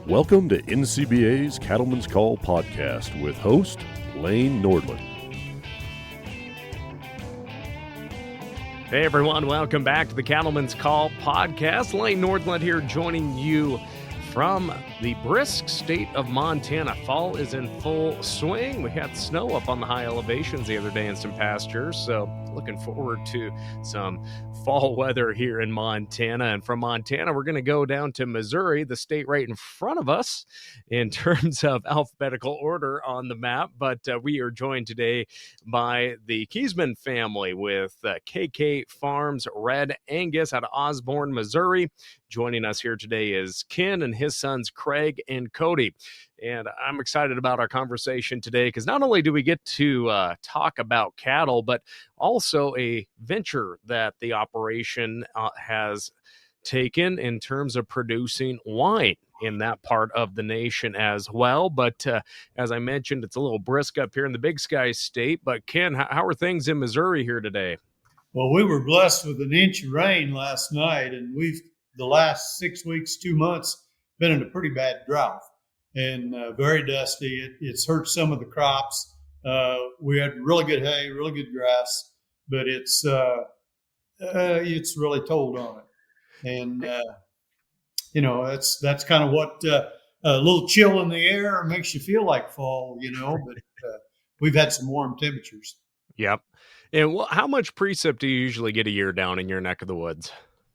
Welcome to NCBA's Cattleman's Call podcast with host Lane Nordland. Hey everyone, welcome back to the Cattleman's Call podcast. Lane Nordland here joining you from the brisk state of Montana. Fall is in full swing. We had snow up on the high elevations the other day in some pastures, so looking forward to some fall weather here in Montana. And from Montana, we're going to go down to Missouri, the state right in front of us in terms of alphabetical order on the map. But we are joined today by the Keesaman family with KK Farms Red Angus out of Osborne, Missouri. Joining us here today is Ken and his sons, Kraig and Kody. And I'm excited about our conversation today because not only do we get to talk about cattle, but also a venture that the operation has taken in terms of producing wine in that part of the nation as well. But as I mentioned, it's a little brisk up here in the Big Sky State. But Ken, how are things in Missouri here today? Well, we were blessed with an inch of rain last night, and the last 6 weeks, 2 months, been in a pretty bad drought and very dusty. It's hurt some of the crops. We had really good hay, really good grass, but it's really told on it. And that's kind of what a little chill in the air makes you feel like fall, But we've had some warm temperatures. Yep. And how much precip do you usually get a year down in your neck of the woods?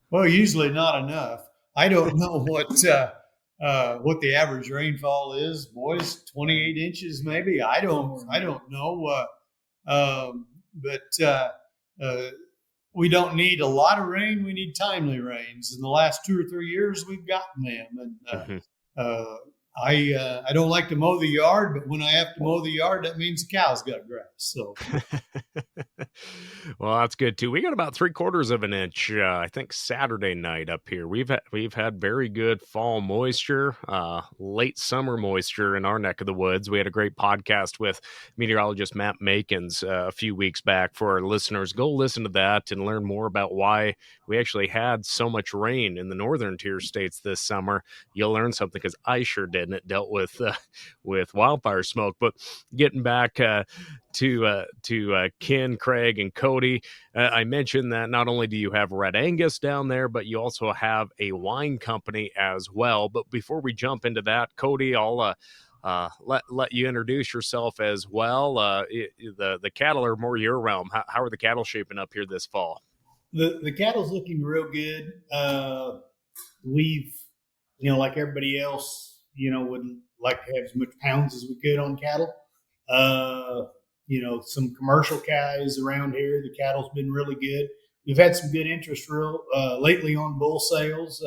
Well, usually not enough. I don't know what the average rainfall is, boys. 28 inches, maybe. I don't know. But we don't need a lot of rain. We need timely rains. In the last 2 or 3 years, we've gotten them. And I don't like to mow the yard, but when I have to mow the yard, that means the cows got grass. So. Well, that's good too. We got about 3/4 of an inch, I think Saturday night up here. We've had very good fall moisture, late summer moisture in our neck of the woods. We had a great podcast with meteorologist Matt Makins a few weeks back for our listeners. Go listen to that and learn more about why we actually had so much rain in the northern tier states this summer. You'll learn something because I sure did, and it dealt with wildfire smoke. But getting back to Ken, Kraig, and Kody. I mentioned that not only do you have Red Angus down there, but you also have a wine company as well. But before we jump into that, Kody, I'll let you introduce yourself as well. The cattle are more your realm. How are the cattle shaping up here this fall? The cattle's looking real good. We've, like everybody else, would like to have as much pounds as we could on cattle. Some commercial guys around here, the cattle's been really good. We've had some good interest lately on bull sales.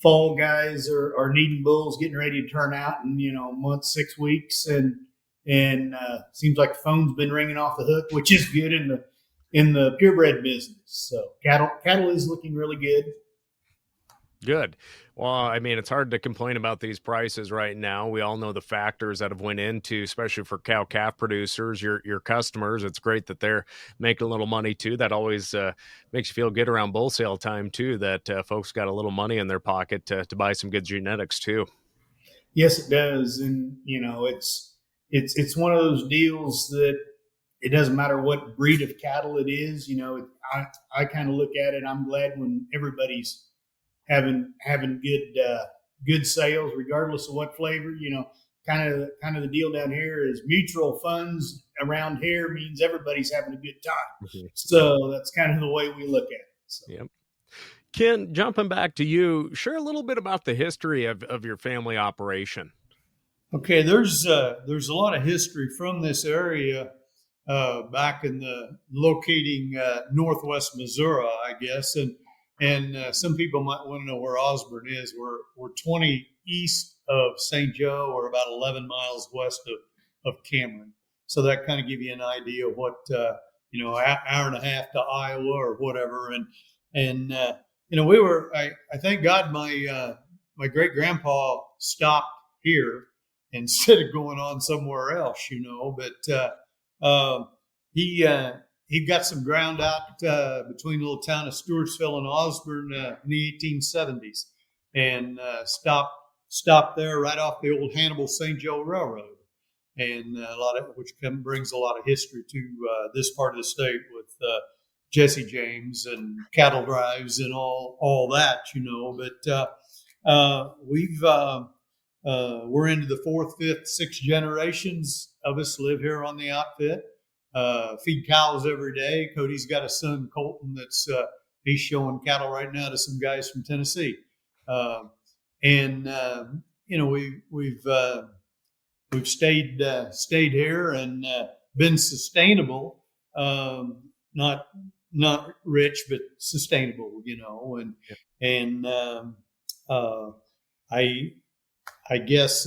Fall guys are needing bulls, getting ready to turn out in, a month, 6 weeks. And seems like the phone's been ringing off the hook, which is good in the purebred business. So cattle is looking really good. Good. Well, I mean, it's hard to complain about these prices right now. We all know the factors that have went into, especially for cow-calf producers, your customers. It's great that they're making a little money too. That always makes you feel good around bull sale time too, that folks got a little money in their pocket to buy some good genetics too. Yes, it does. And, it's one of those deals that it doesn't matter what breed of cattle it is. I kind of look at it. I'm glad when everybody's having good sales, regardless of what flavor. Kind of the deal down here is mutual funds around here means everybody's having a good time. Mm-hmm. So that's kind of the way we look at it. So. Yep. Ken, jumping back to you, share a little bit about the history of your family operation. Okay, there's a lot of history from this area back in the locating northwest Missouri, I guess, and some people might want to know where Osborne is. We're 20 east of St. Joe, or about 11 miles west of Cameron. So that kind of give you an idea of what hour and a half to Iowa or whatever. And we were. I thank God my great grandpa stopped here instead of going on somewhere else. But he got some ground out between the little town of Stewartsville and Osborne in the 1870s. and stopped there right off the old Hannibal St. Joe Railroad, and which brings a lot of history to this part of the state with Jesse James and cattle drives and all that, But we're into the fourth, fifth, sixth generations of us live here on the outfit. Feed cows every day. Kody's got a son, Colton, that's he's showing cattle right now to some guys from Tennessee. We've stayed here and been sustainable, not rich, but sustainable, I guess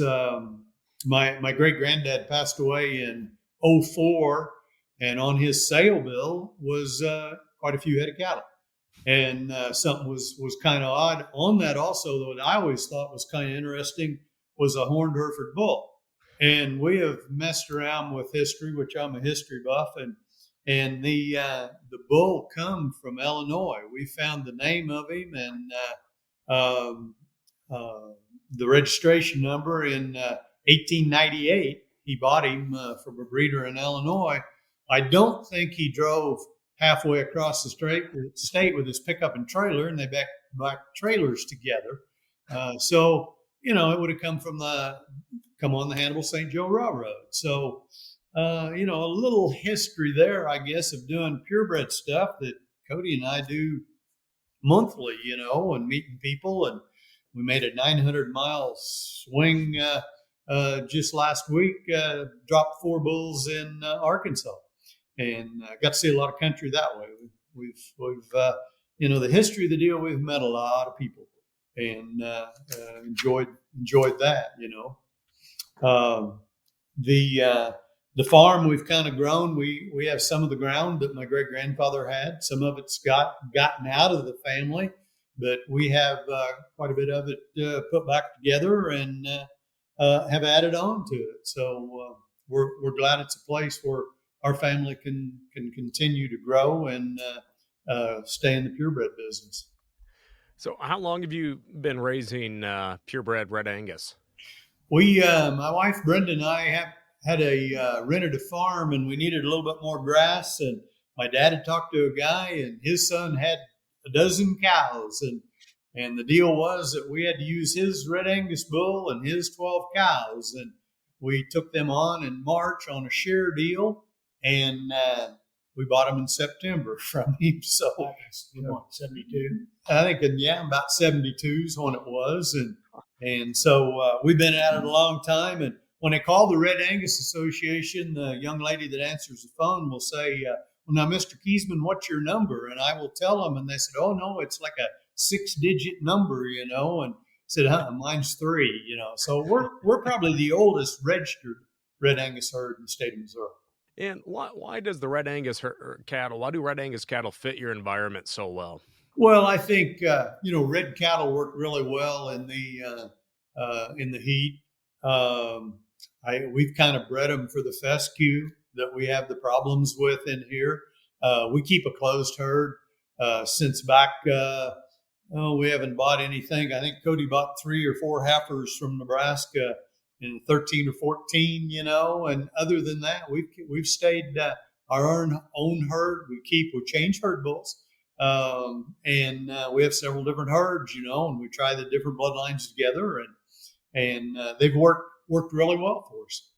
my great granddad passed away in '04, and on his sale bill was quite a few head of cattle. And something was kind of odd on that also, though, that I always thought was kind of interesting, was a horned Hereford bull. And we have messed around with history, which I'm a history buff, and the bull come from Illinois. We found the name of him and the registration number in 1898. He bought him from a breeder in Illinois. I don't think he drove halfway across the state with his pickup and trailer, and they back trailers together. So it would have come on the Hannibal St. Joe Railroad. So a little history there, I guess, of doing purebred stuff that Kody and I do monthly, and meeting people. And we made a 900-mile swing just last week, dropped 4 bulls in Arkansas, and got to see a lot of country that way. We've the history of the deal. We've met a lot of people and enjoyed that. The farm we've kind of grown. We have some of the ground that my great grandfather had. Some of it's gotten out of the family, but we have quite a bit of it put back together and have added on to it. So we're glad it's a place where our family can continue to grow and stay in the purebred business. So how long have you been raising purebred Red Angus? My wife Brenda and I rented a farm, and we needed a little bit more grass. And my dad had talked to a guy, and his son had a dozen cows, and the deal was that we had to use his Red Angus bull and his 12 cows, and we took them on in March on a share deal, and we bought them in September from him. So 72. I think about 72 is when it was, and so we've been at it a long time. And when they call the Red Angus Association, the young lady that answers the phone will say, "Well, now, Mr. Keesaman, what's your number?" And I will tell them, and they said, "Oh no, it's like a 6-digit number, And I said, mine's 3, So we're probably the oldest registered Red Angus herd in the state of Missouri. And why does the Red Angus cattle? Why do Red Angus cattle fit your environment so well? Well, I think red cattle work really well in the heat. We've kind of bred them for the fescue that we have the problems with in here. We keep a closed herd since back. We haven't bought anything. I think Kody bought 3 or 4 heifers from Nebraska in 13 or 14, and other than that, we've stayed our own herd. We change herd bulls, and we have several different herds, and we try the different bloodlines together, and they've worked really well for us.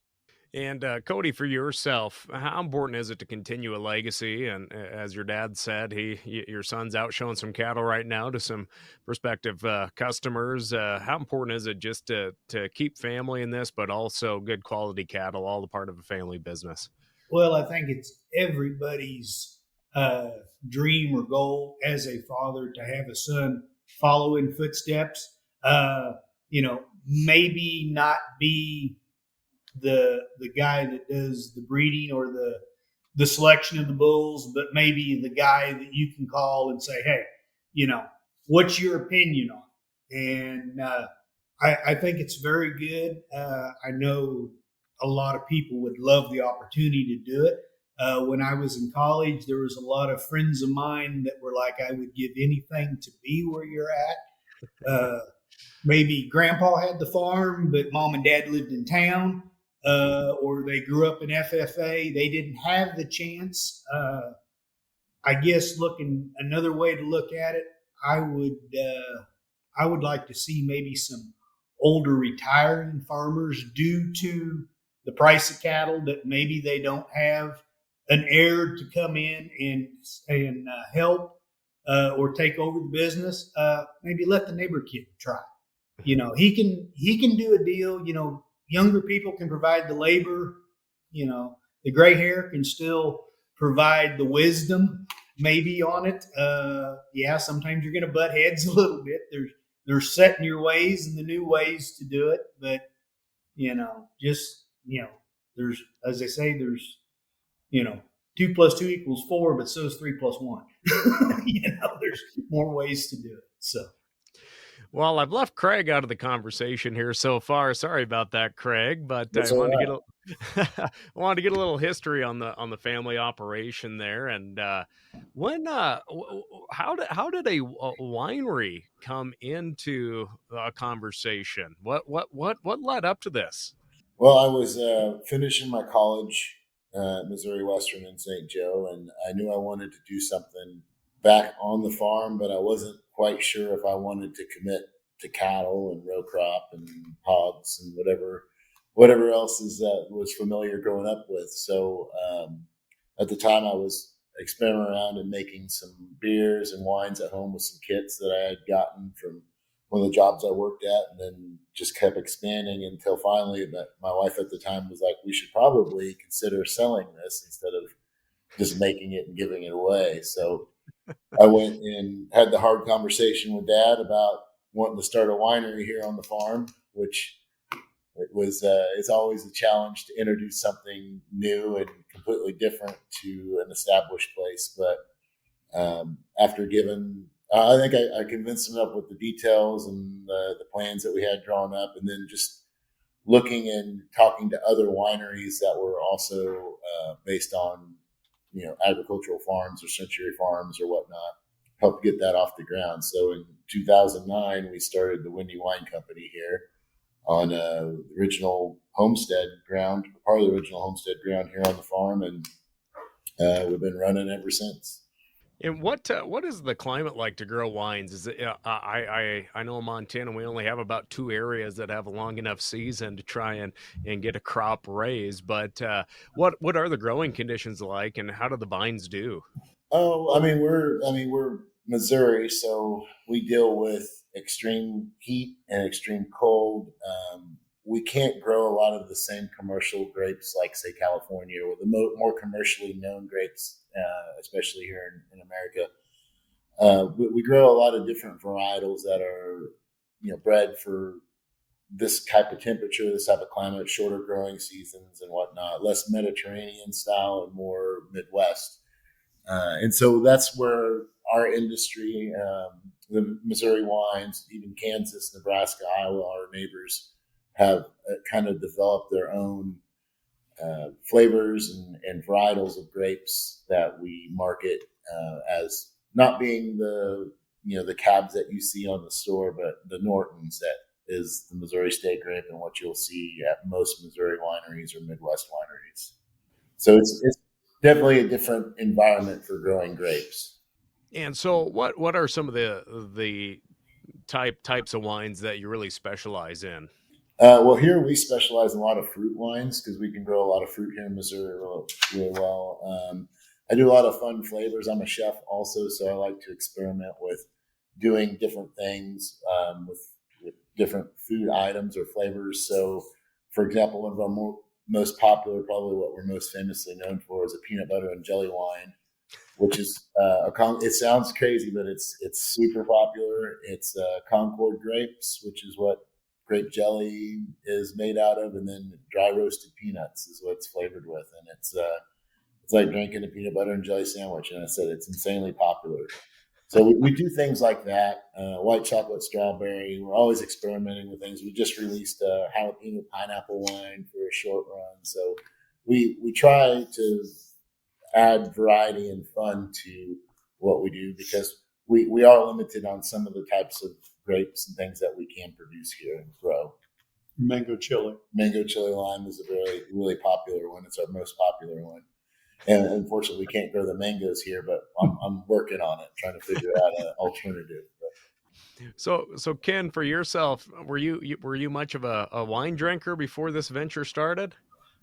And Kody, for yourself, how important is it to continue a legacy? And as your dad said, your son's out showing some cattle right now to some prospective customers. How important is it just to keep family in this, but also good quality cattle, all the part of a family business? Well, I think it's everybody's dream or goal as a father to have a son follow in footsteps. Maybe not be the guy that does the breeding or the selection of the bulls, but maybe the guy that you can call and say, "Hey, what's your opinion on it?" And I think it's very good. I know a lot of people would love the opportunity to do it. When I was in college, there was a lot of friends of mine that were like, "I would give anything to be where you're at." maybe grandpa had the farm, but mom and dad lived in town, or they grew up in FFA. They didn't have the chance. I guess looking another way to look at it, I would like to see maybe some older retiring farmers, due to the price of cattle, that maybe they don't have an heir to come in and help or take over the business. Maybe let the neighbor kid try. He can do a deal. Younger people can provide the labor. The gray hair can still provide the wisdom maybe on it. Sometimes you're going to butt heads a little bit. There's set in your ways and the new ways to do it. But, there's, as they say, there's, 2 + 2 = 4, but so is 3 + 1. There's more ways to do it. So. Well, I've left Kraig out of the conversation here so far. Sorry about that, Kraig, but That's I all wanted right. to get wanted to get a little history on the family operation there. And how did a winery come into a conversation? What led up to this? Well, I was finishing my college at Missouri Western in St. Joe, and I knew I wanted to do something back on the farm, but I wasn't quite sure if I wanted to commit to cattle and row crop and hogs and whatever else was familiar growing up with. So at the time, I was experimenting around and making some beers and wines at home with some kits that I had gotten from one of the jobs I worked at, and then just kept expanding until finally my wife at the time was like, we should probably consider selling this instead of just making it and giving it away. So I went and had the hard conversation with Dad about wanting to start a winery here on the farm, which it's always a challenge to introduce something new and completely different to an established place. But after giving, I think I convinced him up with the details and the plans that we had drawn up, and then just looking and talking to other wineries that were also based on agricultural farms or century farms or whatnot, helped get that off the ground. So in 2009, we started the Windy Wine Company here on original homestead ground, part of the original homestead ground here on the farm, and we've been running ever since. And what is the climate like to grow wines? Is it I know in Montana we only have about 2 areas that have a long enough season to try and get a crop raised. But what are the growing conditions like, and how do the vines do? Oh, we're Missouri, so we deal with extreme heat and extreme cold. We can't grow a lot of the same commercial grapes like, say, California, or the more commercially known grapes, especially here in America. We grow a lot of different varietals that are, bred for this type of temperature, this type of climate, shorter growing seasons and whatnot, less Mediterranean style and more Midwest. And so that's where our industry, the Missouri wines, even Kansas, Nebraska, Iowa, our neighbors, have kind of developed their own flavors and varietals of grapes that we market as not being the cabs that you see on the store, but the Nortons, that is the Missouri State grape and what you'll see at most Missouri wineries or Midwest wineries. So it's definitely a different environment for growing grapes. And so what are some of the types of wines that you really specialize in? Well, here we specialize in a lot of fruit wines because we can grow a lot of fruit here in Missouri really well. I do a lot of fun flavors. I'm a chef also, so I like to experiment with doing different things with different food items or flavors. So, for example, one of our most popular, probably what we're most famously known for, is a peanut butter and jelly wine, which is it sounds crazy, but it's super popular. It's Concord grapes, which is what grape jelly is made out of, and then dry roasted peanuts is what it's flavored with, and it's like drinking a peanut butter and jelly sandwich. And I said it's insanely popular. So we do things like that. White chocolate strawberry. We're always experimenting with things. We just released a jalapeno pineapple wine for a short run. So we try to add variety and fun to what we do, because we are limited on some of the types of grapes and things that we can produce here and grow. Mango chili. Mango chili lime is a really popular one. It's our most popular one. And unfortunately, we can't grow the mangoes here, but I'm working on it, trying to figure out an alternative. So Ken, for yourself, were you much of a wine drinker before this venture started?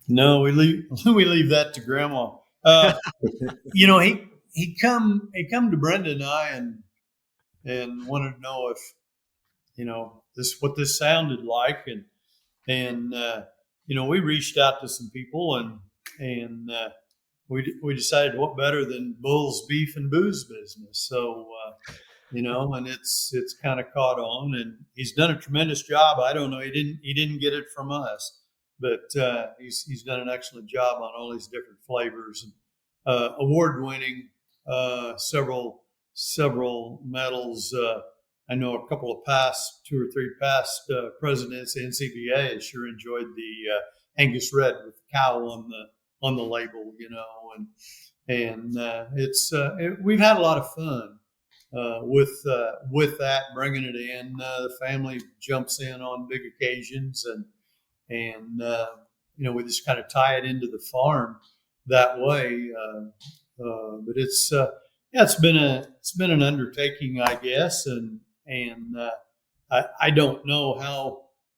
No, we leave that to Grandma. He come to Brenda and I and wanted to know if what this sounded like, and we reached out to some people and we decided what better than Bull's Beef and Booze business. So and it's kind of caught on, and he's done a tremendous job. I don't know, he didn't get it from us, but he's done an excellent job on all these different flavors, and award winning, several medals. I know a couple of two or three past presidents. NCBA has sure enjoyed the Angus Red with the cow on the label, and we've had a lot of fun with that, bringing it in. The family jumps in on big occasions, and we just kind of tie it into the farm that way. But it's been an undertaking, I guess, and I don't know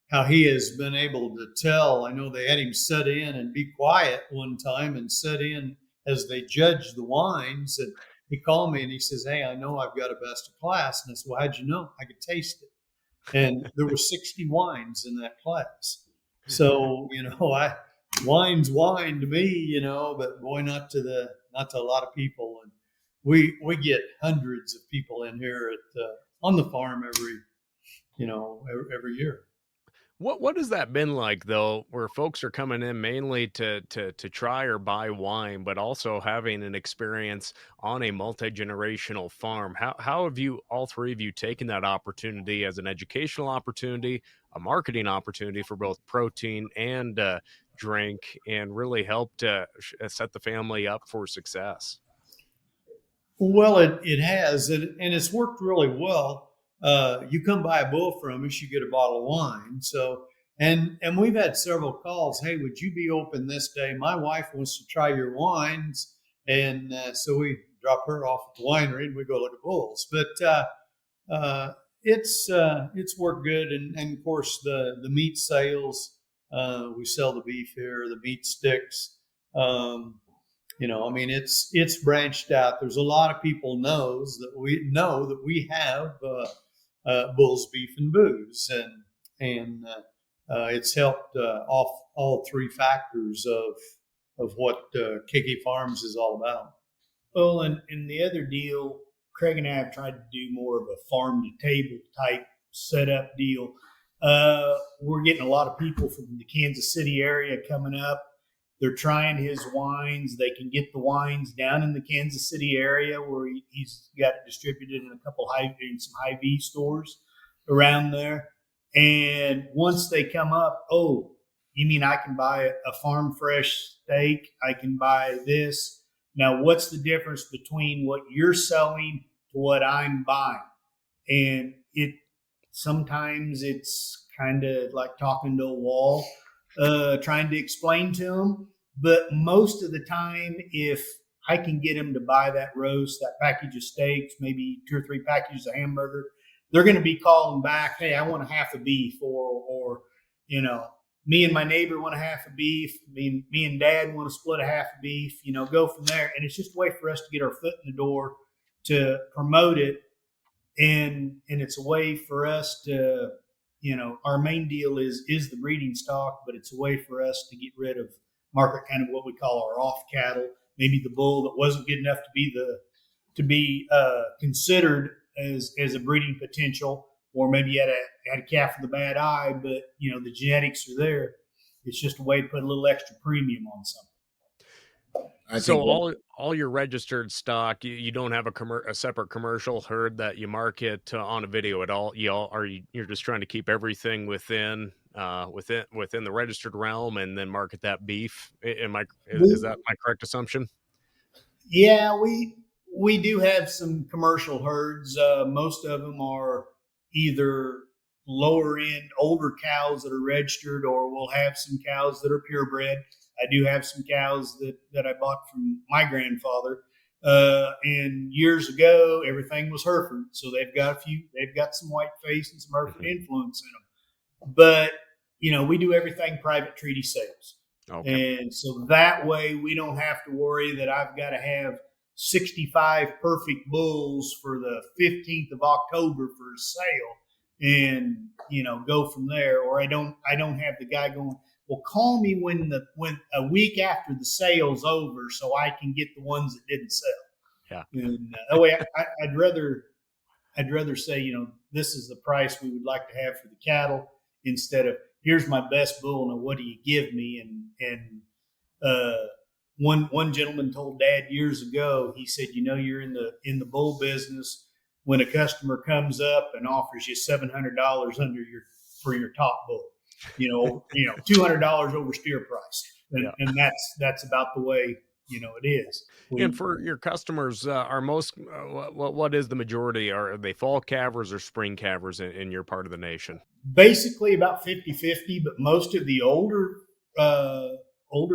how he has been able to tell. I know they had him sit in and be quiet one time and sit in as they judged the wines, and he called me and he says, "Hey, I know I've got a best of class." And I said, "Well, how'd you know?" "I could taste it." And there were 60 wines in that class. So, wine's wine to me, but boy, not to a lot of people. And we get hundreds of people in here on the farm every year. What has that been like, though, where folks are coming in mainly to try or buy wine, but also having an experience on a multi-generational farm? How have all three of you taken that opportunity as an educational opportunity, a marketing opportunity for both protein and drink, and really helped set the family up for success? Well, it has, and it's worked really well. You come buy a bull from us, you get a bottle of wine. So, and we've had several calls. "Hey, would you be open this day? My wife wants to try your wines." And so we drop her off at the winery and we go look at bulls. But it's worked good. And of course, the meat sales, we sell the beef here, the meat sticks. It's branched out. There's a lot of people know that we have Bull's Beef and Booze, and it's helped off all three factors of what KK Farms is all about. Well, and the other deal, Kraig and I have tried to do more of a farm to table type setup deal. We're getting a lot of people from the Kansas City area coming up. They're trying his wines. They can get the wines down in the Kansas City area where he's got it distributed in some Hy-Vee stores around there. And once they come up, "Oh, you mean I can buy a farm fresh steak? I can buy this. Now, what's the difference between what you're selling to what I'm buying?" And sometimes it's kind of like talking to a wall. Trying to explain to them, but most of the time, if I can get them to buy that roast, that package of steaks, maybe 2 or 3 packages of hamburger, they're going to be calling back, "Hey, I want a half a beef," or me and my neighbor want a half a beef. Me and Dad want to split a half a beef. Go from there, and it's just a way for us to get our foot in the door to promote it, and it's a way for us to. Our main deal is the breeding stock, but it's a way for us to get rid of market kind of what we call our off cattle, maybe the bull that wasn't good enough to be considered as a breeding potential, or maybe had a calf with a bad eye, but the genetics are there. It's just a way to put a little extra premium on something. So all your registered stock, you don't have a separate commercial herd that you market on a video at all. You're just trying to keep everything within the registered realm and then market that beef. Is that my correct assumption? Yeah, we do have some commercial herds. Most of them are, either lower end older cows that are registered, or we'll have some cows that are purebred. I do have some cows that I bought from my grandfather. And years ago, everything was Hereford. So they've got some white face and some Hereford influence in them. But, we do everything private treaty sales. Okay. And so that way we don't have to worry that I've got to have 65 perfect bulls for the 15th of October for a sale and, go from there. Or I don't have the guy going, well, call me when a week after the sale's over so I can get the ones that didn't sell. Yeah. And that way I'd rather say, this is the price we would like to have for the cattle instead of here's my best bull. Now what do you give me? And one gentleman told Dad years ago, he said, you're in the bull business when a customer comes up and offers you $700 for your top bull. $200 over steer price, and that's about the way it is. And for your customers, are most what is the majority? Are they fall calvers or spring calvers in your part of the nation? Basically about 50-50, but most of the older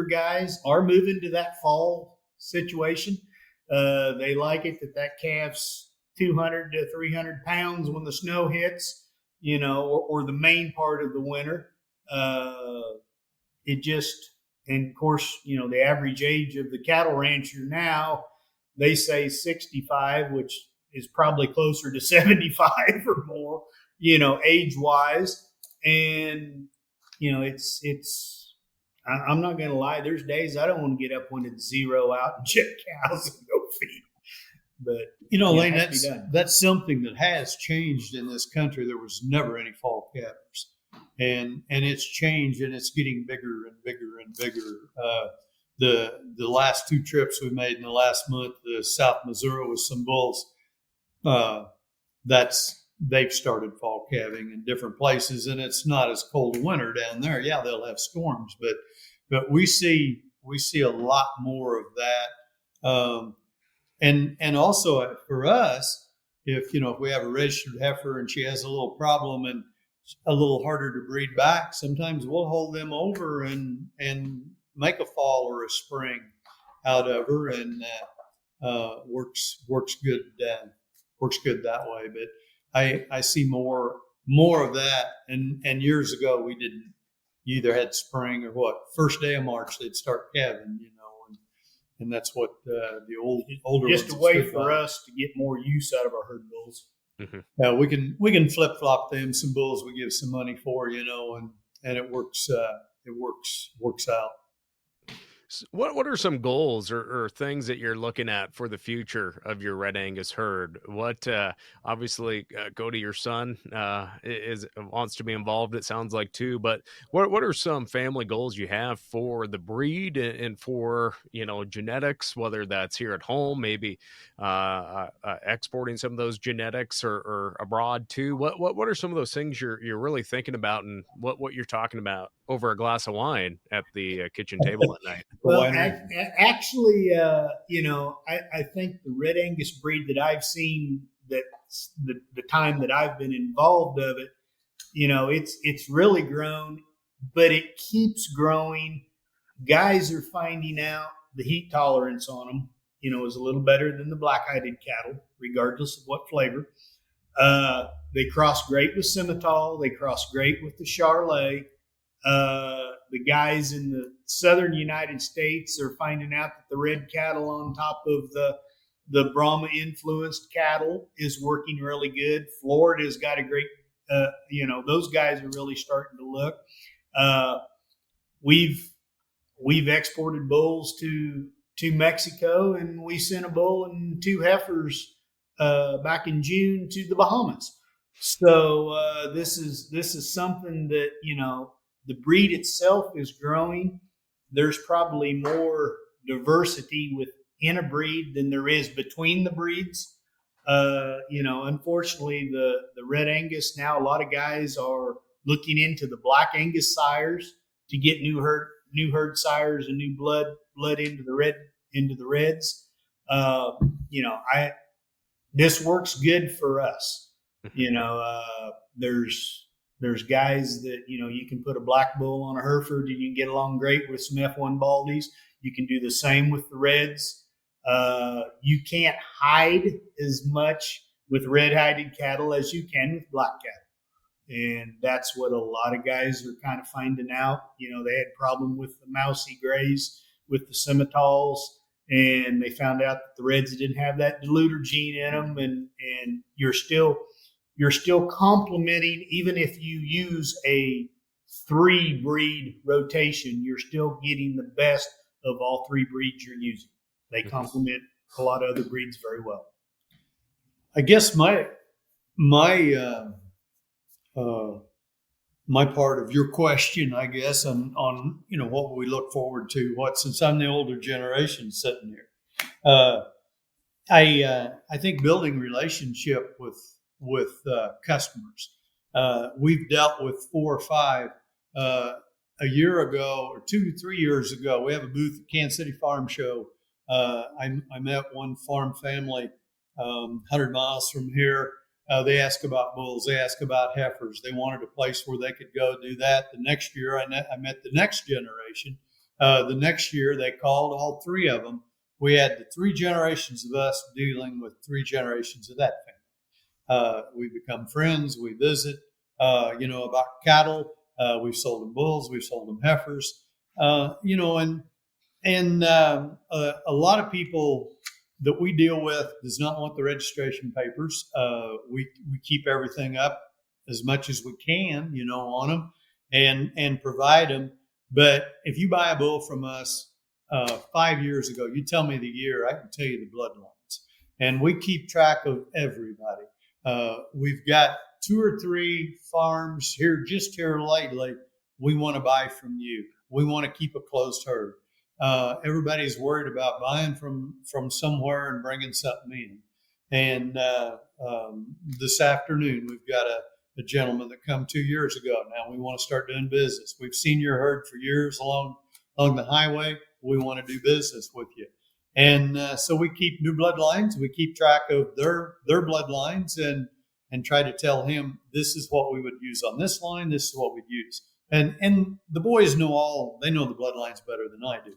guys are moving to that fall situation. They like it that calf's 200 to 300 pounds when the snow hits, or the main part of the winter. And of course, the average age of the cattle rancher now, they say 65, which is probably closer to 75 or more, age wise. And, I'm not going to lie. There's days I don't want to get up when it's 0 out and check cows and go feed. But, Lane, that's something that has changed in this country. There was never any fall calvers. And it's changed, and it's getting bigger and bigger and bigger. The last 2 trips we made in the last month, to South Missouri with some bulls, they've started fall calving in different places, and it's not as cold a winter down there. Yeah, they'll have storms, but we see a lot more of that. And also for us, if we have a registered heifer and she has a little problem and a little harder to breed back, sometimes we'll hold them over and make a fall or a spring out of her, and works good. Works good that way. But I see more of that. And years ago we didn't. You either had spring or first day of March they'd start calving, and that's what the older just ones a way for us to get more use out of our herd bulls. Mm-hmm. We can flip flop them some bulls we give some money for, and it works. It works out. What are some goals or things that you're looking at for the future of your Red Angus herd? What obviously Kody, your son, wants to be involved. It sounds like too. But what are some family goals you have for the breed and for genetics? Whether that's here at home, maybe exporting some of those genetics or abroad too. What are some of those things you're really thinking about, and what you're talking about over a glass of wine at the kitchen table at night? Well, actually, I think the Red Angus breed that I've seen, that the time that I've been involved of it, it's really grown, but it keeps growing. Guys are finding out the heat tolerance on them, is a little better than the black-hided cattle, regardless of what flavor. They cross great with Simmental. They cross great with the Charolais. The guys in the southern United States are finding out that the red cattle on top of the Brahma influenced cattle is working really good. Florida's got a great, those guys are really starting to look. We've exported bulls to Mexico, and we sent a bull and 2 heifers back in June to the Bahamas. So this is something that the breed itself is growing. There's probably more diversity within a breed than there is between the breeds. Unfortunately, the Red Angus now, a lot of guys are looking into the Black Angus sires to get new herd sires and new blood into the reds. This works good for us. There's guys that, you can put a black bull on a Hereford and you can get along great with some F1 Baldies. You can do the same with the Reds. You can't hide as much with red-hided cattle as you can with black cattle. And that's what a lot of guys are kind of finding out. They had a problem with the mousy grays, with the Simmentals, and they found out that the Reds didn't have that diluter gene in them. And you're still complementing, even if you use a 3-breed rotation, you're still getting the best of all 3 breeds you're using. They complement a lot of other breeds very well. I guess my part of your question, I guess, on what we look forward to. Since I'm the older generation sitting here, I think building relationship with customers. We've dealt with 4 or 5 a year ago, or 2-3 years ago. We have a booth at Kansas City Farm Show. I met one farm family 100 miles from here. They asked about bulls. They asked about heifers. They wanted a place where they could go do that. The next year, I met the next generation. The next year, they called all 3 of them. We had the 3 generations of us dealing with 3 generations of that family. We become friends. We visit, about cattle. We've sold them bulls. We've sold them heifers. And a lot of people that we deal with does not want the registration papers. We keep everything up as much as we can, on them and provide them. But if you buy a bull from us 5 years ago, you tell me the year, I can tell you the bloodlines. And we keep track of everybody. We've got 2 or 3 farms here lately. We want to buy from you. We want to keep a closed herd. Everybody's worried about buying from somewhere and bringing something in. And this afternoon, we've got a gentleman that come 2 years ago. Now we want to start doing business. We've seen your herd for years along the highway. We want to do business with you. And so we keep new bloodlines. We keep track of their bloodlines and try to tell him, this is what we would use on this line. This is what we'd use. And the boys know the bloodlines better than I do.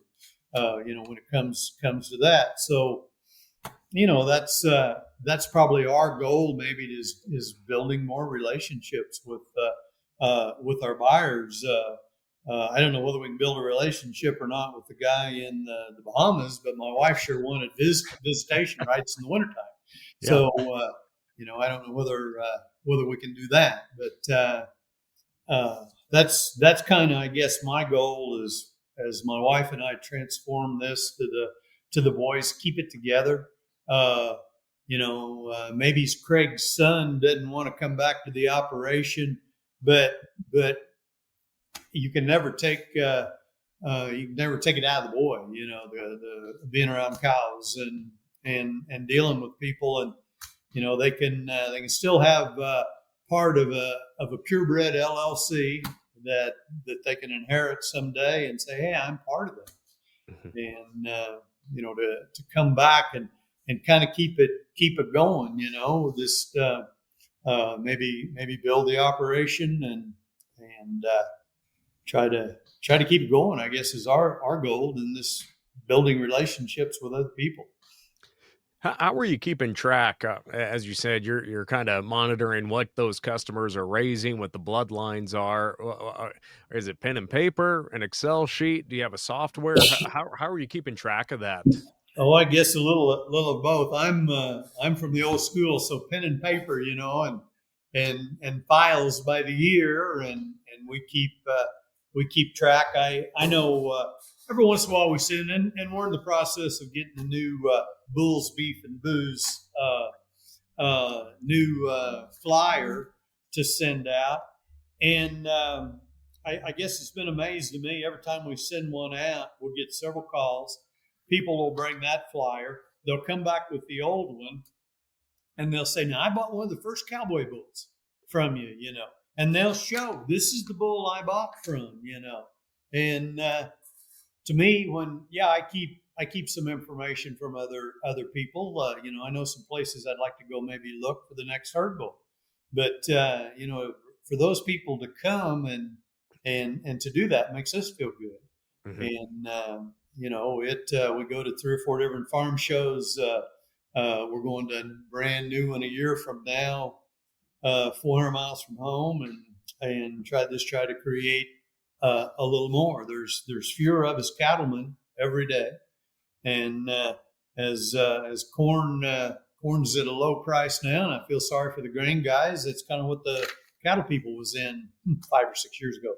When it comes to that. So, that's probably our goal. Maybe is building more relationships with our buyers. I don't know whether we can build a relationship or not with the guy in the Bahamas, but my wife sure wanted visitation rights in the wintertime. Yeah. So, I don't know whether we can do that, but that's kind of, I guess, my goal is, as my wife and I transform this to the boys, keep it together. Maybe Kraig's son didn't want to come back to the operation, but you can never take it out of the boy. The being around cows and dealing with people, and they can still have part of a purebred LLC that they can inherit someday and say, hey, I'm part of that. Mm-hmm. And to come back and kind of keep it going, just maybe build the operation and try to keep it going, I guess, is our goal in this building relationships with other people. How are you keeping track? As you said, you're kind of monitoring what those customers are raising, what the bloodlines are. Is it pen and paper, an Excel sheet? Do you have a software? How are you keeping track of that? Oh, I guess a little of both. I'm from the old school, so pen and paper, and files by the year, and we keep track. I know. Every once in a while we sit in, and we're in the process of getting a new Bulls, Beef, and Booze new flyer to send out. And I guess it's been amazing to me. Every time we send one out, we'll get several calls. People will bring that flyer. They'll come back with the old one, and they'll say, now, I bought one of the first cowboy bulls from you, and they'll show, this is the bull I bought from, and to me, I keep some information from other people. I know some places I'd like to go maybe look for the next herd bull. But for those people to come and to do that makes us feel good. Mm-hmm. And we go to 3 or 4 different farm shows. We're going to a brand new one a year from now, 400 miles from home, and try to create a little more. There's fewer of us cattlemen every day, and as corn's at a low price now, and I feel sorry for the grain guys. It's kind of what the cattle people was in 5 or 6 years ago,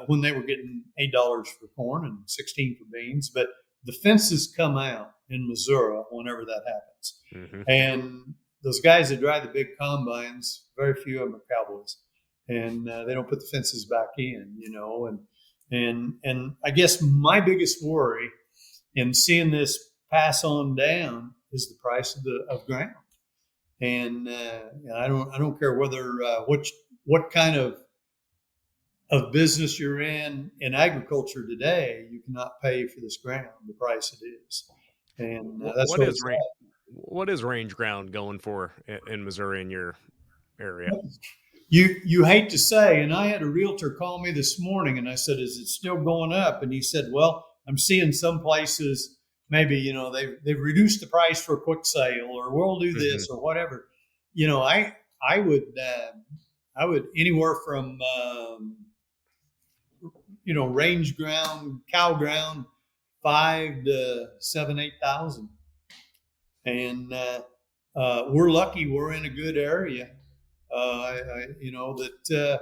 when they were getting $8 for corn and 16 for beans. But the fences come out in Missouri whenever that happens, Mm-hmm. and those guys that drive the big combines, very few of them are cowboys, and they don't put the fences back in, and I guess my biggest worry in seeing this pass on down is the price of ground, and I don't care whether what kind of business you're in agriculture today, you cannot pay for this ground the price it is, and that's what is range ground going for in Missouri in your area? You hate to say, and I had a realtor call me this morning, and I said, "Is it still going up?" And he said, "Well, I'm seeing some places maybe they've reduced the price for a quick sale, or we'll do this or whatever." I would anywhere from range ground, cow ground, 5 to 7, 8,000, and we're lucky we're in a good area. That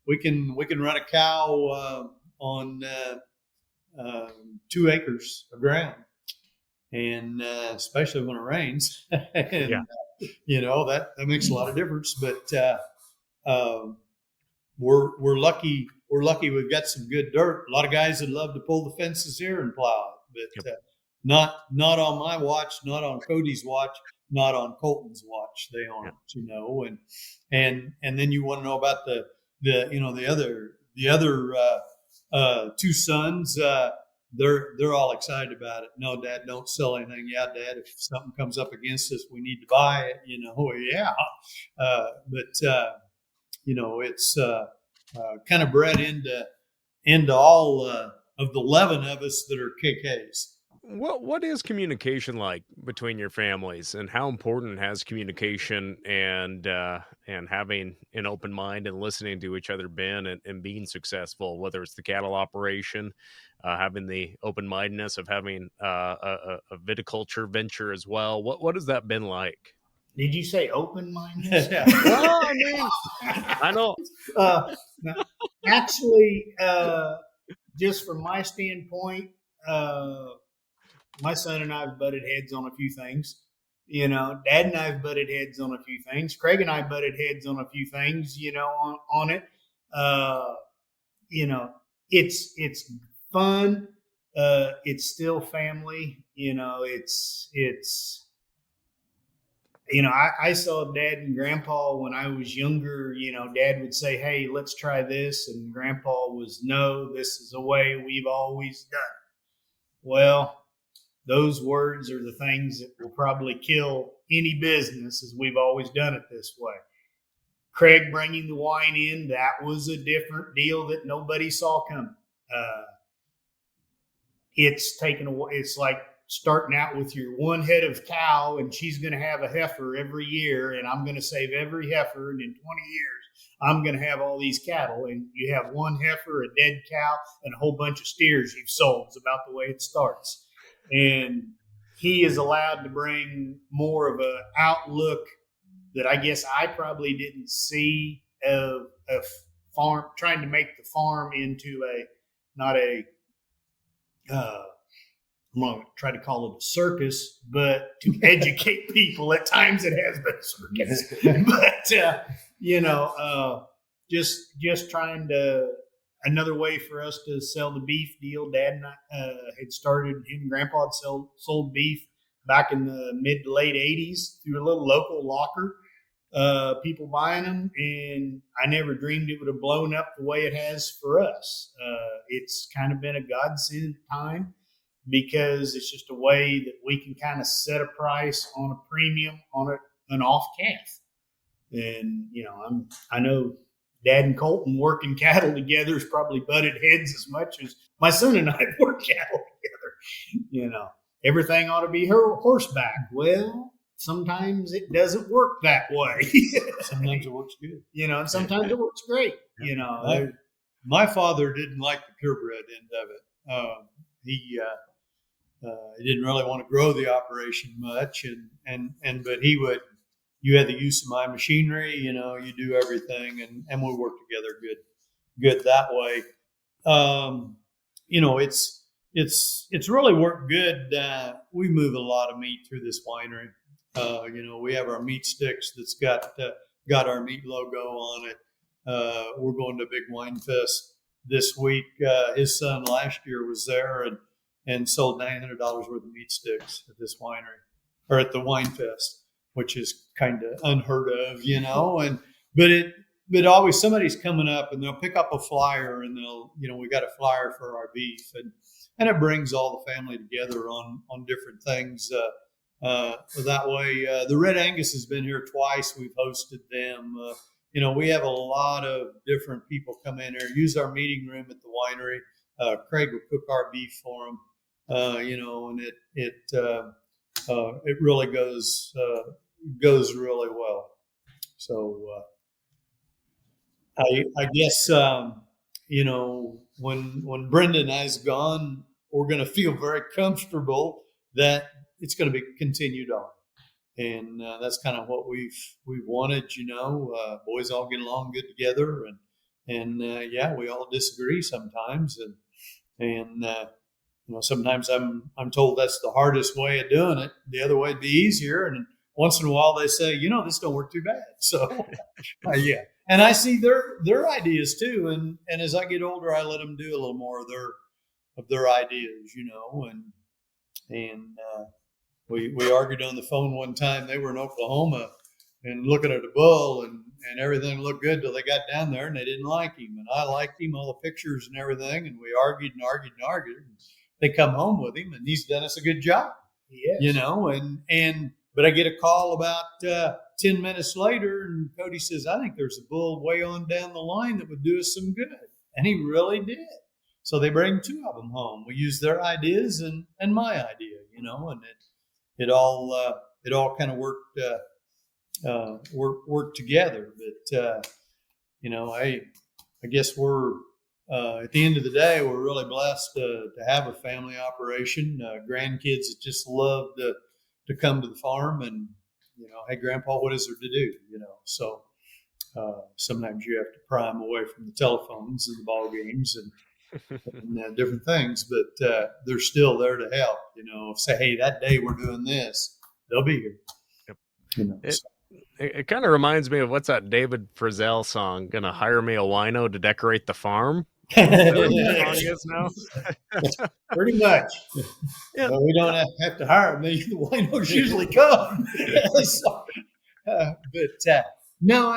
we can run a cow on 2 acres of ground, and especially when it rains, and that makes a lot of difference. But we're lucky. We're lucky we've got some good dirt. A lot of guys would love to pull the fences here and plow it, but not on my watch, not on Cody's watch, not on Colton's watch. They aren't, and then you want to know about the other 2 sons. They're all excited about it. No, Dad, don't sell anything. Yeah, Dad, if something comes up against us, we need to buy it. Yeah, but it's kind of bred into all of the 11 of us that are KKs. What is communication like between your families, and how important has communication and having an open mind and listening to each other been and being successful, whether it's the cattle operation, having the open-mindedness of having a viticulture venture as well? What has that been like? Did you say open-mindedness? Well, I mean, I know. Actually, just from my standpoint, my son and I have butted heads on a few things. Dad and I have butted heads on a few things. Kraig and I butted heads on a few things, on it. It's fun. It's still family. I saw Dad and Grandpa when I was younger. Dad would say, "Hey, let's try this," and Grandpa was, "No, this is the way we've always done it." Well, those words are the things that will probably kill any business, as we've always done it this way. Kraig bringing the wine in, that was a different deal that nobody saw coming. It's like starting out with your one head of cow, and she's going to have a heifer every year, and I'm going to save every heifer, and in 20 years, I'm going to have all these cattle, and you have one heifer, a dead cow, and a whole bunch of steers you've sold. It's about the way it starts. And he is allowed to bring more of an outlook that I guess I probably didn't see of farm, trying to make the farm into I'm going to try to call it a circus, but to educate people. At times it has been a circus. But, just trying to, another way for us to sell the beef deal. Dad and I had started, him and Grandpa had sold beef back in the mid to late 80s through a little local locker. People buying them, and I never dreamed it would have blown up the way it has for us. It's kind of been a godsend time, because it's just a way that we can kind of set a price on a premium on an off calf. And, I know Dad and Colton working cattle together has probably butted heads as much as my son and I work cattle together. Everything ought to be horseback. Well, sometimes it doesn't work that way. Sometimes it works good. And sometimes it works great. My father didn't like the purebred end of it. He didn't really want to grow the operation much, but he would. You had the use of my machinery, you do everything, and we work together good that way. It's really worked good. We move a lot of meat through this winery. We have our meat sticks that's got our meat logo on it. We're going to a big wine fest this week. His son last year was there and sold $900 worth of meat sticks at this winery or at the wine fest, which is kind of unheard of, but always somebody's coming up and they'll pick up a flyer and we got a flyer for our beef and it brings all the family together on different things. That way, the Red Angus has been here twice. We've hosted them. We have a lot of different people come in here, use our meeting room at the winery. Kraig will cook our beef for them, and it really goes really well. So I guess when Brenda and I's gone, we're going to feel very comfortable that it's going to be continued on. And that's kind of what we've wanted, boys all get along good together, and we all disagree sometimes, and sometimes I'm told that's the hardest way of doing it. The other way would be easier, and once in a while they say, this don't work too bad. So and I see their ideas too, and as I get older, I let them do a little more of their ideas, and we argued on the phone one time. They were in Oklahoma and looking at a bull and everything looked good till they got down there and they didn't like him. And I liked him, all the pictures and everything. And we argued and argued and argued. And they come home with him and he's done us a good job, but I get a call about 10 minutes later and Kody says, I think there's a bull way on down the line that would do us some good. And he really did. So they bring two of them home. We use their ideas and my idea, and it all kind of worked together. But I guess we're at the end of the day, we're really blessed to have a family operation. Grandkids that just love to come to the farm and hey, Grandpa, what is there to do? So sometimes you have to pry them away from the telephones and the ball games and different things, but they're still there to help. Say, hey, that day we're doing this, they'll be here. Yep. It kind of reminds me of what's that David Frizzell song? Gonna hire me a wino to decorate the farm. Now? Pretty much. Yeah. Well, we don't have to hire them. The winos usually come. No,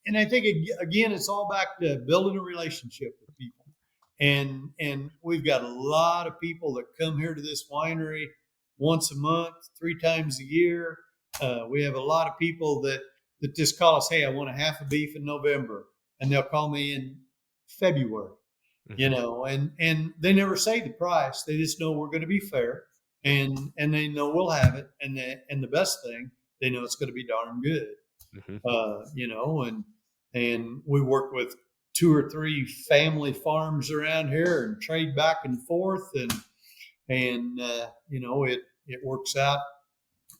and I think again, it's all back to building a relationship with people. And we've got a lot of people that come here to this winery once a month, 3 times a year. We have a lot of people that just call us, hey, I want a half a beef in November. And they'll call me in February, and they never say the price. They just know we're going to be fair and they know we'll have it. And the best thing, they know it's going to be darn good. And we work with 2 or 3 family farms around here and trade back and forth. And it works out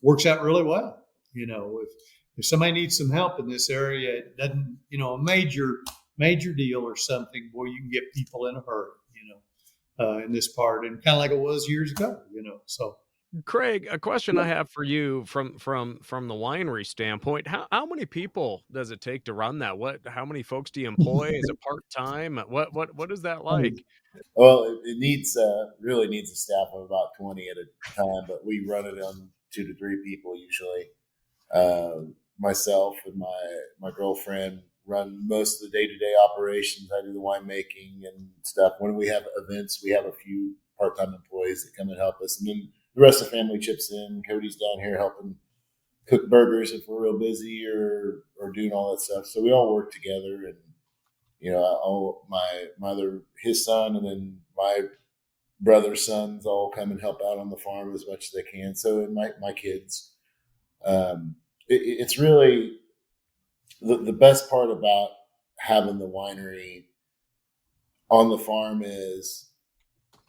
really well. If somebody needs some help in this area, it doesn't, a major deal or something, boy, you can get people in a hurry, in this part, and kind of like it was years ago, so. Kraig, a question I have for you from the winery standpoint, how many people does it take to run that? How many folks do you employ? Is it part-time? What is that like? Well, it needs really needs a staff of about 20 at a time, but we run it on 2 to 3 people usually. Myself and my girlfriend run most of the day-to-day operations. I do the winemaking and stuff. When we have events, we have a few part-time employees that come and help us. And then the rest of the family chips in. Kody's down here helping cook burgers if we're real busy or doing all that stuff. So we all work together, and my mother, his son, and then my brother's sons all come and help out on the farm as much as they can. So, and my kids, it's really the best part about having the winery on the farm is,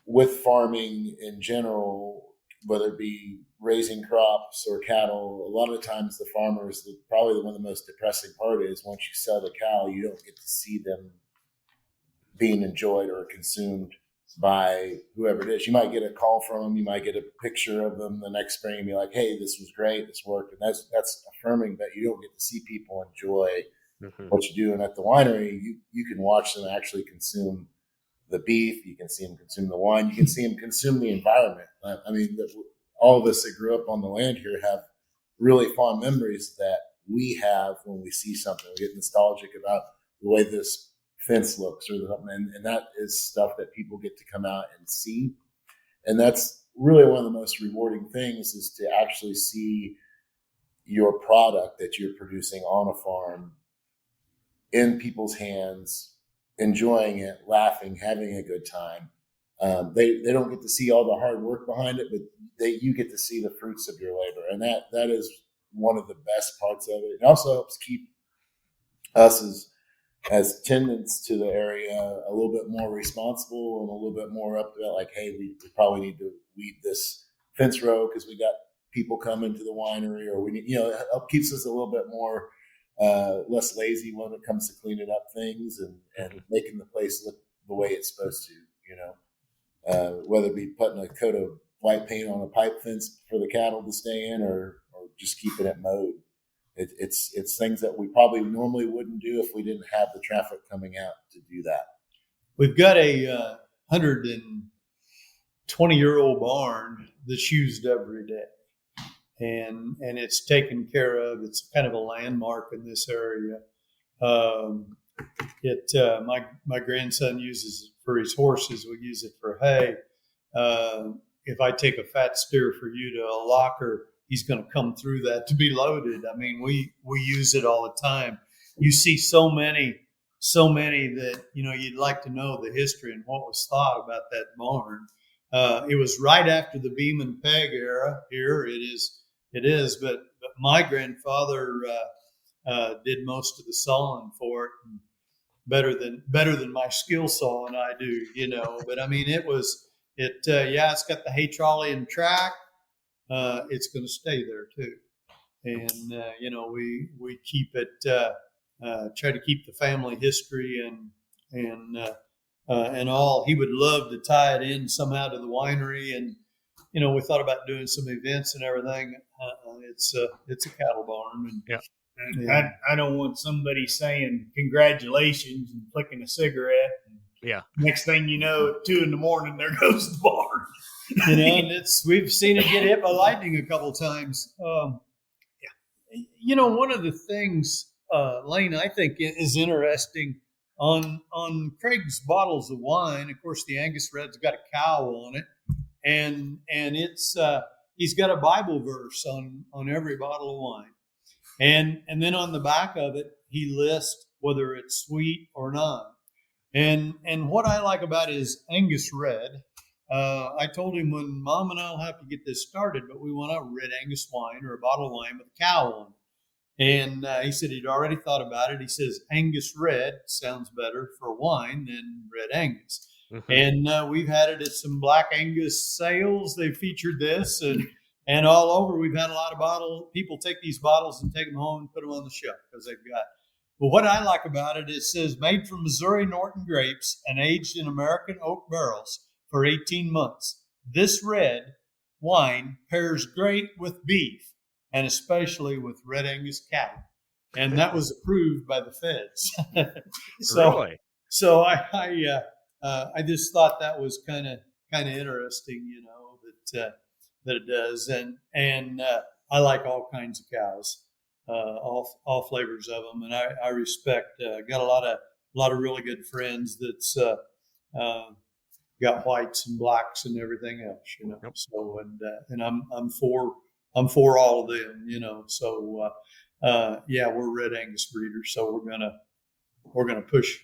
with farming in general, whether it be raising crops or cattle, a lot of times the farmers, probably one of the most depressing part is once you sell the cow, you don't get to see them being enjoyed or consumed by whoever it is. You might get a call from them, you might get a picture of them the next spring and be like, hey, this was great, this worked. And that's affirming that you don't get to see people enjoy what you do. And at the winery, you can watch them actually consume the beef, you can see them consume the wine, you can see them consume the environment. I mean, all of us that grew up on the land here have really fond memories that we have when we see something. We get nostalgic about the way this fence looks or something, and that is stuff that people get to come out and see. And that's really one of the most rewarding things, is to actually see your product that you're producing on a farm in people's hands, enjoying it, laughing, having a good time. They don't get to see all the hard work behind it, but you get to see the fruits of your labor. And that is one of the best parts of it. It also helps keep us as tenants to the area a little bit more responsible and a little bit more up to that, like, hey, we probably need to weed this fence row because we got people coming to the winery, or we need, it keeps us a little bit more less lazy when it comes to cleaning up things and making the place look the way it's supposed to, whether it be putting a coat of white paint on a pipe fence for the cattle to stay in, or just keeping it mowed. It's things that we probably normally wouldn't do if we didn't have the traffic coming out to do that. We've got a 120-year-old barn that's used every day, and it's taken care of. It's kind of a landmark in this area. My grandson uses it for his horses. We use it for hay. If I take a fat steer for you to a locker, he's going to come through that to be loaded. I mean, we use it all the time. You see so many that, you'd like to know the history and what was thought about that barn. It was right after the beam and peg era here. It is, but my grandfather did most of the sawing for it, and better than my skill sawing I do, but I mean, it's got the hay trolley and track. It's going to stay there too, and we keep it. Try to keep the family history and all. He would love to tie it in somehow to the winery, and we thought about doing some events and everything. It's a cattle barn, and I don't want somebody saying congratulations and flicking a cigarette. Yeah. Next thing you know, at 2 a.m, there goes the barn. And we've seen it get hit by lightning a couple of times. One of the things, Lane, I think is interesting on Kraig's bottles of wine. Of course, the Angus Red's got a cow on it, and it's he's got a Bible verse on every bottle of wine, and then on the back of it he lists whether it's sweet or not. And what I like about his Angus Red, I told him when Mom and I'll have to get this started, but we want a Red Angus wine or a bottle of wine with a cow on it. And he said he'd already thought about it. He says Angus Red sounds better for wine than Red Angus. Mm-hmm. And we've had it at some Black Angus sales. They featured this, and all over. We've had a lot of people take these bottles and take them home and put them on the shelf because they've got. But what I like about it, it says made from Missouri Norton grapes and aged in American oak barrels for 18 months. This red wine pairs great with beef, and especially with Red Angus cattle. And that was approved by the feds. Really? So I just thought that was kind of interesting, that it does. And I like all kinds of cows, all flavors of them, and I respect. Got a lot of really good friends that's got whites and blacks and everything else, Yep. So and I'm for I'm for all of them, So we're Red Angus breeders, so we're gonna push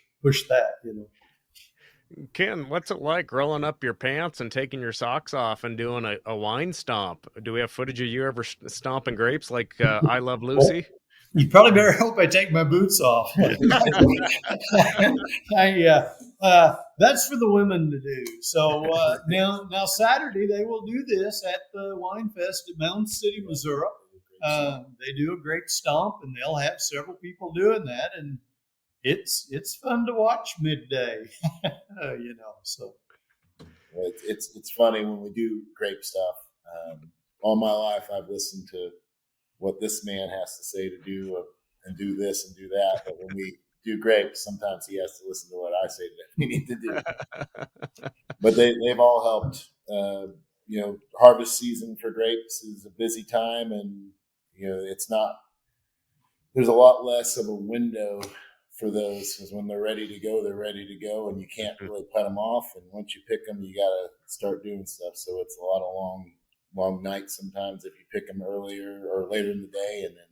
that. Ken, what's it like rolling up your pants and taking your socks off and doing a wine stomp? Do we have footage of you ever stomping grapes like I Love Lucy? You probably better hope I take my boots off. That's for the women to do. So now Saturday they will do this at the Wine Fest at Mountain City, Missouri. They do a great stomp, and they'll have several people doing that, and it's fun to watch midday. So it's funny when we do grape stuff. All my life I've listened to what this man has to say to do and do this and do that. But when we do grapes, sometimes he has to listen to what I say that we need to do. But they've all helped. Harvest season for grapes is a busy time, and it's not. There's a lot less of a window for those, because when they're ready to go, they're ready to go, and you can't really put them off. And once you pick them, you got to start doing stuff. So it's a lot of long nights sometimes if you pick them earlier or later in the day, and then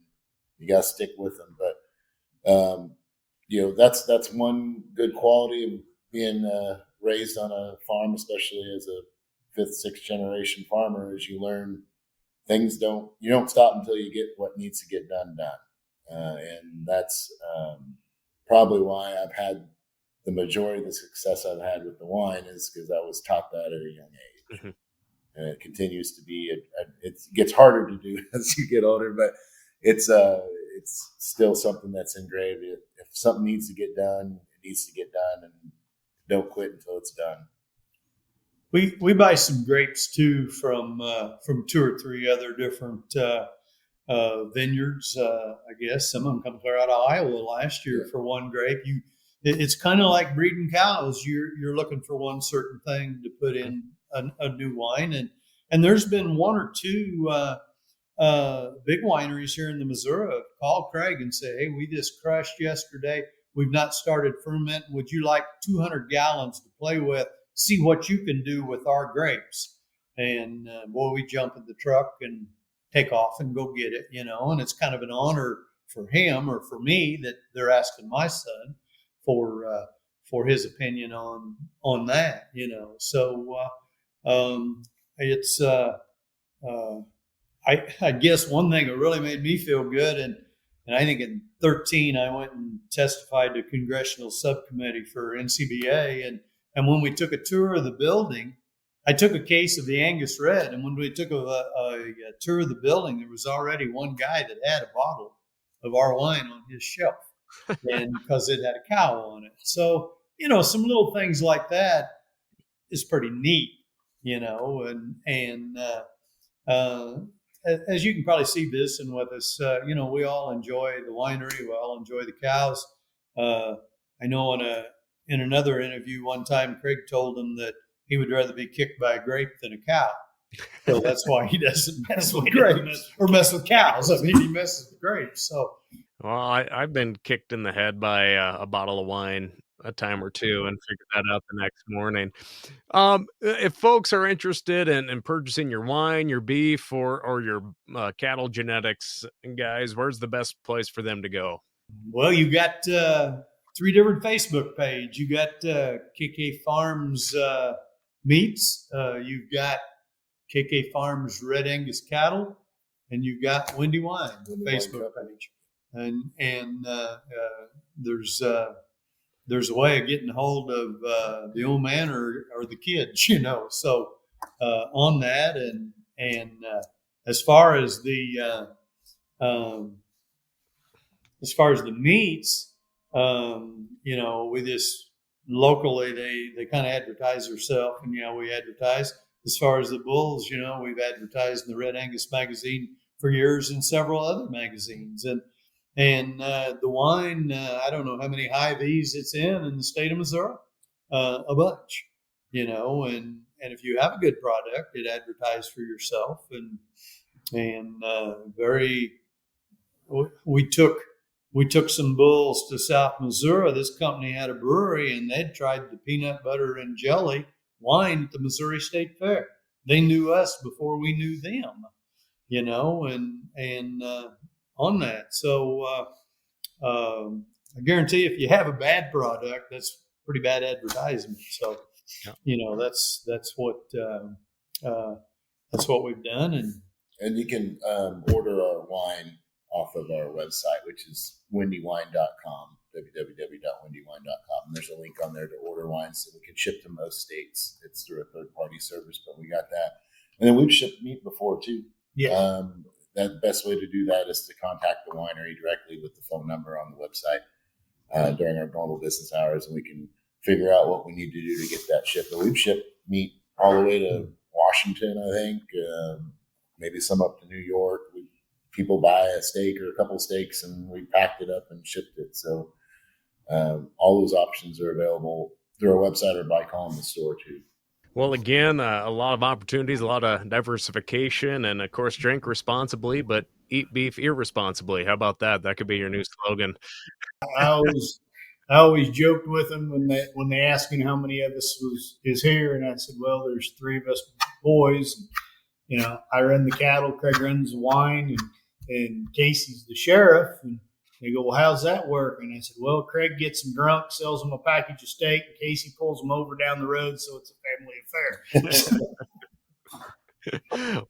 you got to stick with them. But that's one good quality of being raised on a farm, especially as a 5th, 6th generation farmer, is you learn things you don't stop until you get what needs to get done. And that's probably why I've had the majority of the success I've had with the wine, is because I was taught that at a young age. Mm-hmm. And it continues to be. It gets harder to do as you get older, but it's still something that's engraved. If something needs to get done, it needs to get done, and don't quit until it's done. We buy some grapes too from 2 or 3 other different vineyards. I guess some of them come clear out of Iowa last year for one grape. It's kind of like breeding cows. You're looking for one certain thing to put in a new wine, and there's been 1 or 2 big wineries here in the Missouri call Kraig and say, hey, we just crushed yesterday. We've not started fermenting. Would you like 200 gallons to play with? See what you can do with our grapes. And we jump in the truck and take off and go get it, and it's kind of an honor for him or for me that they're asking my son for his opinion on that, So it's I guess one thing that really made me feel good, and I think in 2013 I went and testified to congressional subcommittee for NCBA, and when we took a tour of the building, I took a case of the Angus Red, and when we took a tour of the building, there was already one guy that had a bottle of our wine on his shelf, and because it had a cow on it. So some little things like that is pretty neat, and as you can probably see visiting with us, we all enjoy the winery. We all enjoy the cows. I know in another interview one time, Kraig told him that he would rather be kicked by a grape than a cow. So that's why he doesn't mess with grapes or mess with cows. I mean, he messes with grapes. So, well, I've been kicked in the head by a bottle of wine a time or two and figured that out the next morning. If folks are interested in purchasing your wine, your beef, or your cattle genetics, guys, where's the best place for them to go? Well, you got 3 different Facebook pages. You got KK Farms Meats. You've got KK Farms Red Angus Cattle, and you've got Windy Wine Facebook page. And there's a way of getting hold of the old man or the kids, So on that, and as far as the meats, we just locally they kind of advertise themselves, and we advertise. As far as the bulls, we've advertised in the Red Angus magazine for years and several other magazines, and the wine, I don't know how many high V's it's in the state of Missouri, a bunch, and if you have a good product, it advertise for yourself, and we took some bulls to South Missouri. This company had a brewery, and they'd tried the peanut butter and jelly wine at the Missouri State Fair. They knew us before we knew them, and on that. So I guarantee if you have a bad product, that's pretty bad advertisement. So, that's what we've done. And you can order our wine off of our website, which is windywine.com, www.windywine.com. And there's a link on there to order wine, so we can ship to most states. It's through a third-party service, but we got that. And then we've shipped meat before too. Yeah. The best way to do that is to contact the winery directly with the phone number on the website during our normal business hours, and we can figure out what we need to do to get that shipped. But we've shipped meat all the way to Washington, I think, maybe some up to New York. People buy a steak or a couple of steaks, and we packed it up and shipped it. So all those options are available through our website or by calling the store too. Well, again, a lot of opportunities, a lot of diversification, and of course, drink responsibly, but eat beef irresponsibly. How about that? That could be your new slogan. I always joked with them when they asked me how many of us is here, and I said, well, there's 3 of us boys. I run the cattle, Kraig runs the wine, and Casey's the sheriff. And they go, well, how's that work? And I said, well, Kraig gets them drunk, sells them a package of steak, and Casey pulls them over down the road, so it's a family affair.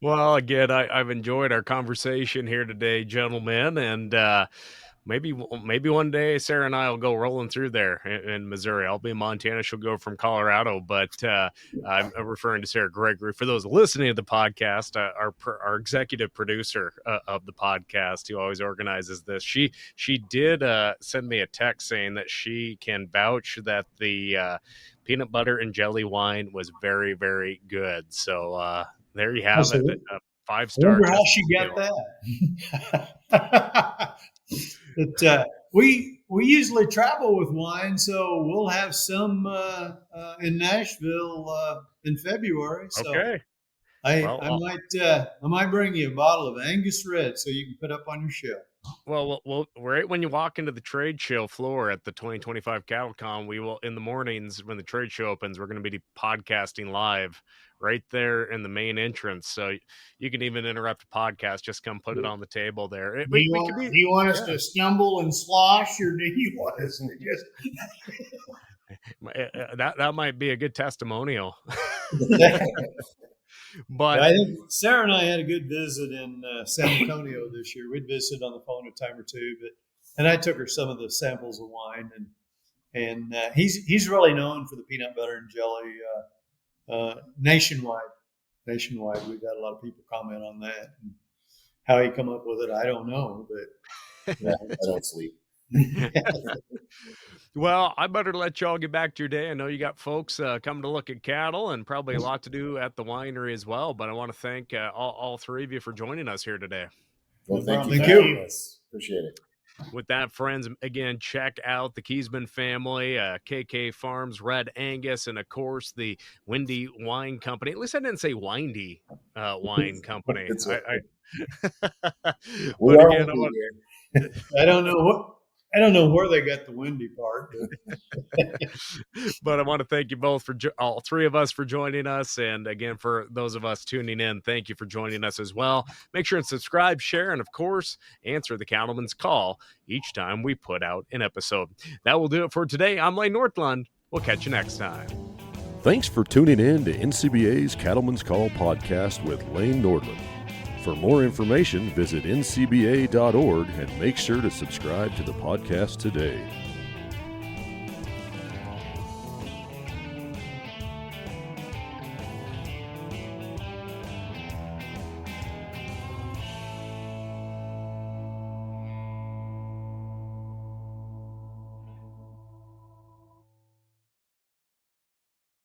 Well, again, I've enjoyed our conversation here today, gentlemen, and maybe one day Sarah and I will go rolling through there in Missouri. I'll be in Montana. She'll go from Colorado, but I'm referring to Sarah Gregory. For those listening to the podcast, our executive producer of the podcast, who always organizes this, she did send me a text saying that she can vouch that the peanut butter and jelly wine was very, very good. So there you have it. 5-star. Wonder how she got that. We usually travel with wine, so we'll have some in Nashville in February. So okay. I might bring you a bottle of Angus Red so you can put up on your shelf. Well, right when you walk into the trade show floor at the 2025 CattleCon, we will, in the mornings when the trade show opens, we're going to be podcasting live right there in the main entrance. So you can even interrupt a podcast, just come put it on the table there. Do you want us to stumble and slosh, or do you want us to just... that might be a good testimonial. But I think Sarah and I had a good visit in San Antonio this year. We'd visited on the phone a time or two, and I took her some of the samples of wine, and he's really known for the peanut butter and jelly nationwide. Nationwide, we've got a lot of people comment on that. And how he come up with it, I don't know, but I don't sleep. Well, I better let y'all get back to your day. I know you got folks coming to look at cattle and probably a lot to do at the winery as well. But I want to thank all 3 of you for joining us here today. Well, thank you. Appreciate it. With that, friends, again, check out the Keesaman family, KK Farms, Red Angus, and, of course, the Windy Wine Company. At least I didn't say Windy Wine Company. I don't know where they got the windy part, but I want to thank you both for all 3 of us for joining us. And again, for those of us tuning in, thank you for joining us as well. Make sure and subscribe, share, and of course, answer the Cattleman's Call each time we put out an episode. That will do it for today. I'm Lane Northland. We'll catch you next time. Thanks for tuning in to NCBA's Cattleman's Call podcast with Lane Nordland. For more information, visit ncba.org and make sure to subscribe to the podcast today.